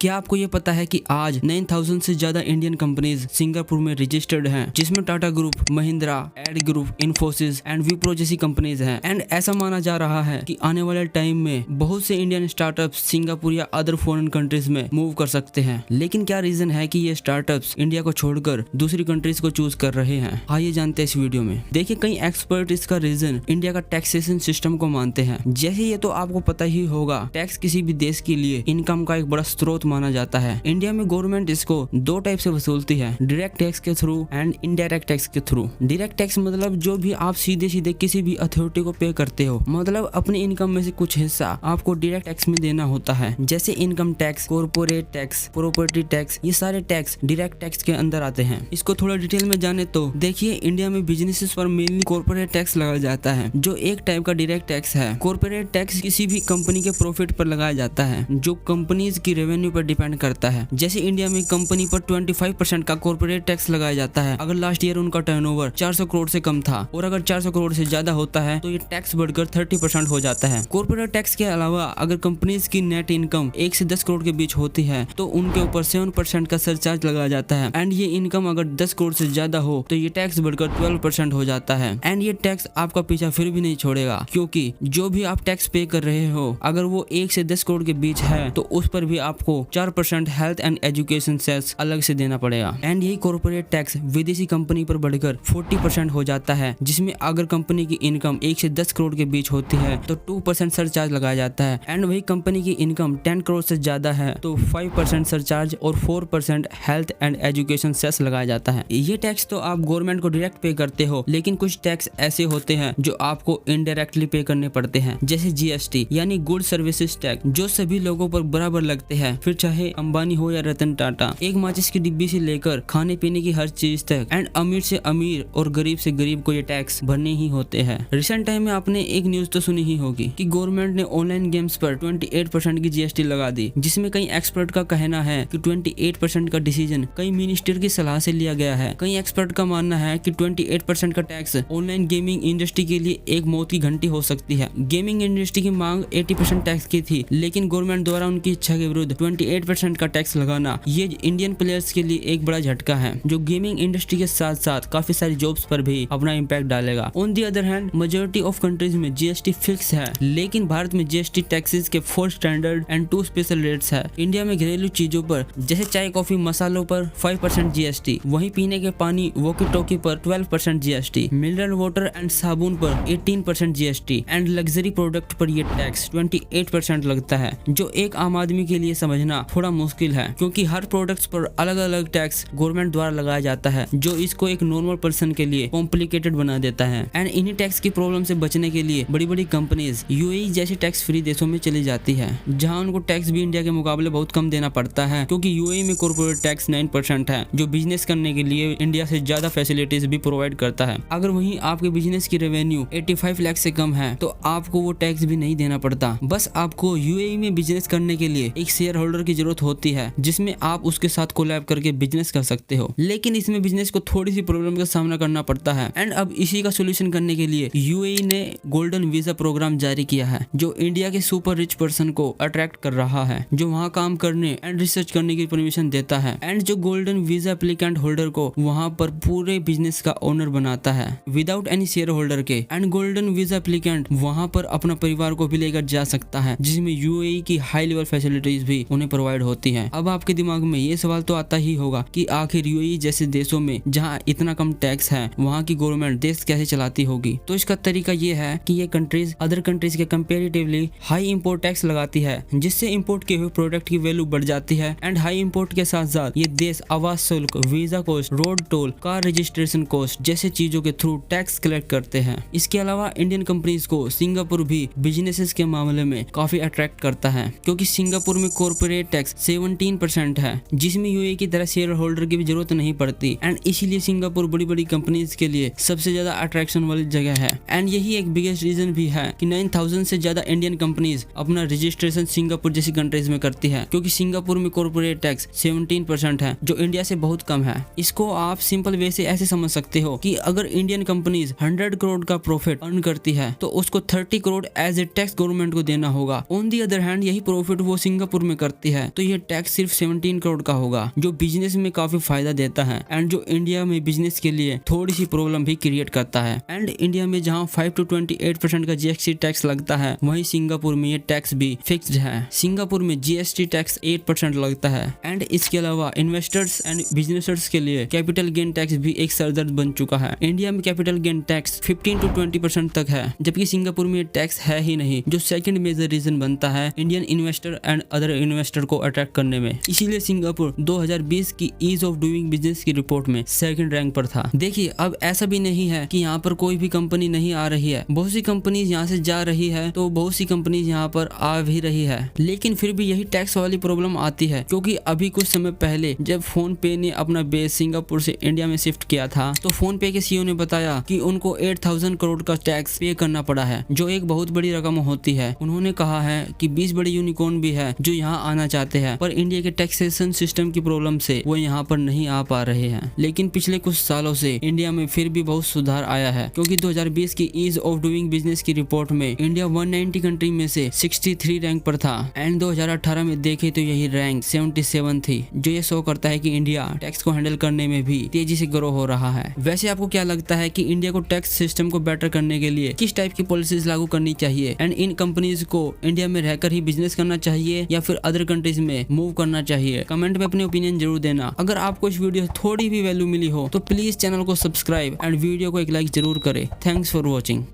क्या आपको ये पता है कि आज 9000 से ज्यादा इंडियन कंपनीज सिंगापुर में रजिस्टर्ड हैं, जिसमें Tata group, Mahindra, ad group, Infosys and Wipro जैसी कंपनीज हैं। एंड ऐसा माना जा रहा है कि आने वाले टाइम में बहुत से इंडियन स्टार्टअप्स सिंगापुर या अदर फॉरेन कंट्रीज में मूव कर सकते हैं। लेकिन क्या रीजन है कि ये स्टार्टअप्स इंडिया को छोड़कर दूसरी कंट्रीज को चूज कर रहे हैं? आइए जानते हैं इस वीडियो में। देखिए, कई एक्सपर्ट इसका रीजन इंडिया का टैक्सेशन सिस्टम को मानते हैं। जैसे ये तो आपको पता ही होगा, टैक्स किसी भी देश के लिए इनकम का एक बड़ा स्रोत माना जाता है। इंडिया में गवर्नमेंट इसको दो टाइप से वसूलती है, डायरेक्ट टैक्स के थ्रू एंड इनडायरेक्ट टैक्स के थ्रू। डायरेक्ट टैक्स मतलब जो भी आप सीधे सीधे किसी भी अथॉरिटी को पे करते हो, मतलब अपनी इनकम में से कुछ हिस्सा आपको डायरेक्ट टैक्स में देना होता है। जैसे income tax, corporate tax, property tax, ये सारे टैक्स डायरेक्ट टैक्स के अंदर आते हैं। इसको थोड़ा डिटेल में जाने तो देखिए, इंडिया में बिजनेसेस पर मेनली कॉर्पोरेट टैक्स लगाया जाता है, जो एक टाइप का डायरेक्ट टैक्स है। कॉर्पोरेट टैक्स किसी भी कंपनी के प्रॉफिट पर लगाया जाता है, जो कंपनीज की रेवेन्यू पर डिपेंड करता है। जैसे इंडिया में कंपनी पर 25% का कॉर्पोरेट टैक्स लगाया जाता है अगर लास्ट ईयर उनका टर्नओवर 400 करोड़ से कम था, और अगर 400 करोड़ से ज्यादा होता है तो ये टैक्स बढ़कर 30% हो जाता है। कॉर्पोरेट टैक्स के अलावा अगर कंपनीज की नेट इनकम 1 से 10 करोड़ के बीच होती है तो उनके ऊपर 7% का सरचार्ज लगाया जाता है। एंड ये इनकम अगर 10 करोड़ से ज्यादा हो तो ये टैक्स बढ़कर 12% हो जाता है। एंड ये टैक्स आपका पीछा फिर भी नहीं छोड़ेगा, क्योंकि जो भी आप टैक्स पे कर रहे हो, अगर वो 1 से 10 करोड़ के बीच है तो उस पर भी आपको 4% हेल्थ एंड एजुकेशन सेस अलग से देना पड़ेगा। एंड यही कॉर्पोरेट टैक्स विदेशी कंपनी पर बढ़कर 40% हो जाता है, जिसमें अगर कंपनी की इनकम 1 से 10 करोड़ के बीच होती है तो 2% सरचार्ज लगाया जाता है। एंड वही कंपनी की इनकम 10 करोड़ से ज्यादा है तो 5% सरचार्ज और 4% हेल्थ एंड एजुकेशन सेस लगाया जाता है। ये टैक्स तो आप गवर्नमेंट को डायरेक्ट पे करते हो, लेकिन कुछ टैक्स ऐसे होते हैं जो आपको इनडायरेक्टली पे करने पड़ते हैं। जैसे जीएसटी यानी गुड सर्विसेज टैक्स, जो सभी लोगों पर बराबर लगते हैं, फिर चाहे अंबानी हो या रतन टाटा। एक माचिस की डिब्बी से लेकर खाने पीने की हर चीज तक। एंड अमीर से अमीर और गरीब से गरीब को ये टैक्स भरने ही होते हैं। रिसेंट टाइम में आपने एक न्यूज तो सुनी ही होगी कि गवर्नमेंट ने ऑनलाइन गेम्स पर 28% की जीएसटी लगा दी, जिसमें कई एक्सपर्ट का कहना है कि 28% का डिसीजन कई मिनिस्टर की सलाह से लिया गया है। कई एक्सपर्ट का मानना है कि 28% का टैक्स ऑनलाइन गेमिंग इंडस्ट्री के लिए एक मौत की घंटी हो सकती है। गेमिंग इंडस्ट्री की मांग 80% टैक्स की थी, लेकिन गवर्नमेंट द्वारा उनकी इच्छा के विरुद्ध 28% का टैक्स लगाना ये इंडियन प्लेयर्स के लिए एक बड़ा झटका है, जो गेमिंग इंडस्ट्री के साथ साथ काफी सारी जॉब्स पर भी अपना इम्पैक्ट डालेगा। On the other hand, majority of countries में जीएसटी फिक्स है, लेकिन भारत में जीएसटी टैक्सेस के 4 स्टैंडर्ड एंड 2 स्पेशल रेट्स है। इंडिया में घरेलू चीजों पर जैसे चाय, कॉफी, मसालों पर 5% जीएसटी, वहीं पीने के पानी, वॉकी टॉकी पर 12% जीएसटी, मिनरल वाटर एंड साबुन पर 18% जीएसटी, एंड लग्जरी प्रोडक्ट पर ये टैक्स 28% लगता है, जो एक आम आदमी के लिए समझना थोड़ा मुश्किल है, क्योंकि हर प्रोडक्ट्स पर अलग अलग टैक्स गवर्नमेंट द्वारा लगाया जाता है, जो इसको एक नॉर्मल पर्सन के लिए कॉम्प्लिकेटेड बना देता है। एंड इन्हीं टैक्स की प्रॉब्लम से बचने के लिए बड़ी बड़ी कंपनीज यूएई जैसे टैक्स फ्री देशों में चली जाती है, जहां उनको टैक्स भी इंडिया के मुकाबले बहुत कम देना पड़ता है, क्योंकि यूएई में कॉर्पोरेट टैक्स 9% है, जो बिजनेस करने के लिए इंडिया से ज्यादा फैसिलिटीज भी प्रोवाइड करता है। अगर वहीं आपके बिजनेस की रेवेन्यू 85 लाख से कम है तो आपको वो टैक्स भी नहीं देना पड़ता। बस आपको यूएई में बिजनेस करने के लिए एक शेयर होल्डर की जरूरत होती है, जिसमें आप उसके साथ कोलैब करके बिजनेस कर सकते हो। लेकिन इसमें बिजनेस को थोड़ी सी प्रॉब्लम का सामना करना पड़ता है। एंड अब इसी का सोल्यूशन करने के लिए यूएई ने गोल्डन वीजा प्रोग्राम जारी किया है, जो इंडिया के सुपर रिच पर्सन को अट्रैक्ट कर रहा है, जो वहाँ काम करने एंड रिसर्च करने की परमिशन देता है। एंड जो गोल्डन वीजा एप्लीकेंट होल्डर को वहाँ पर पूरे बिजनेस का ओनर बनाता है विदाउट एनी शेयर होल्डर के। एंड गोल्डन वीजा एप्लीकेंट वहाँ पर अपना परिवार को भी लेकर जा सकता है, जिसमें यूएई की हाई लेवल फैसिलिटीज भी उन्हें प्रोवाइड होती है। अब आपके दिमाग में ये सवाल तो आता ही होगा कि आखिर यूएई जैसे देशों में जहाँ इतना कम टैक्स है, वहाँ की गवर्नमेंट देश कैसे चलाती होगी? तो इसका तरीका ये है कि ये कंट्रीज अदर कंट्रीज के कंपैरेटिवली हाई इंपोर्ट टैक्स लगाती है, जिससे इंपोर्ट किए हुए प्रोडक्ट की वैल्यू बढ़ जाती है। एंड हाई इंपोर्ट के साथ साथ ये देश आवास शुल्क, visa cost, road toll, car registration cost जैसे चीजों के थ्रू टैक्स कलेक्ट करते हैं। इसके अलावा इंडियन कंपनीज को सिंगापुर भी बिजनेसेस के मामले में काफी अट्रैक्ट करता है, क्योंकि सिंगापुर में कॉर्पोरेट टैक्स 17% है, जिसमें यूएई की तरह शेयर होल्डर की भी जरूरत नहीं पड़ती। एंड इसीलिए सिंगापुर बड़ी बड़ी कंपनीज के लिए सबसे ज्यादा अट्रैक्शन वाली जगह है। एंड यही एक बिगेस्ट रीजन भी है कि 9000 से ज्यादा इंडियन कंपनीज अपना रजिस्ट्रेशन सिंगापुर जैसी कंट्रीज में करती है, क्योंकि सिंगापुर में कॉर्पोरेट टैक्स 17% है, जो इंडिया से बहुत कम है। इसको आप सिंपल वे से ऐसे समझ सकते हो कि अगर इंडियन कंपनीज 100 करोड़ का प्रॉफिट अर्न करती है तो उसको 30 crore as a tax government को देना होगा। ऑन दी अदर हैंड, यही प्रॉफिट वो सिंगापुर में करती आती है तो ये टैक्स सिर्फ 17 करोड़ का होगा, जो बिजनेस में काफी फायदा देता है एंड जो इंडिया में बिजनेस के लिए थोड़ी सी प्रॉब्लम भी क्रिएट करता है। एंड इंडिया में जहाँ 5 to 28% का जीएसटी टैक्स लगता है, वहीं सिंगापुर में ये टैक्स भी फिक्स्ड है। सिंगापुर में जीएसटी टैक्स 8% लगता है। एंड इसके अलावा इन्वेस्टर्स एंड बिजनेसर्स के लिए कैपिटल गेन टैक्स भी एक सरदर्द बन चुका है। इंडिया में कैपिटल गेन टैक्स 15 to 20% तक है, जबकि सिंगापुर में ये टैक्स है ही नहीं, जो सेकंड मेजर रीजन बनता है Indian investor and other investor को अट्रैक्ट करने में। इसीलिए सिंगापुर 2020 की ईज ऑफ डूइंग बिजनेस की रिपोर्ट में सेकंड रैंक पर था। देखिए, अब ऐसा भी नहीं है कि यहाँ पर कोई भी कंपनी नहीं आ रही है, बहुत सी कंपनीज यहाँ से जा रही है तो बहुत सी कंपनीज यहाँ पर आ भी रही है, लेकिन फिर भी यही टैक्स वाली प्रॉब्लम आती है। क्योंकि अभी कुछ समय पहले जब फोन पे ने अपना बेस सिंगापुर से इंडिया में शिफ्ट किया था, तो फोन पे के सीईओ ने बताया कि उनको 8000 करोड़ का टैक्स पे करना पड़ा है, जो एक बहुत बड़ी रकम होती है। उन्होंने कहा है कि 20 बड़े यूनिकॉर्न भी है जो यहाँ आना चाहते हैं, पर इंडिया के टैक्सेशन सिस्टम की प्रॉब्लम से वो यहाँ पर नहीं आ पा रहे हैं। लेकिन पिछले कुछ सालों से इंडिया में फिर भी बहुत सुधार आया है, क्योंकि 2020 की ईज ऑफ डूइंग बिजनेस की रिपोर्ट में इंडिया 190 कंट्री में से 63 रैंक पर था एंड 2018 में देखे तो यही रैंक 77 थी, जो ये शो करता है कि इंडिया टैक्स को हैंडल करने में भी तेजी से ग्रो हो रहा है। वैसे आपको क्या लगता है कि इंडिया को टैक्स सिस्टम को बेटर करने के लिए किस टाइप की पॉलिसीज लागू करनी चाहिए एंड इन कंपनीज को इंडिया में रहकर ही बिजनेस करना चाहिए या फिर अदर कंट्रीज में मूव करना चाहिए? कमेंट में अपने ओपिनियन जरूर देना। अगर आपको इस वीडियो थोड़ी भी वैल्यू मिली हो तो प्लीज चैनल को सब्सक्राइब एंड वीडियो को एक लाइक जरूर करें। Thanks for watching.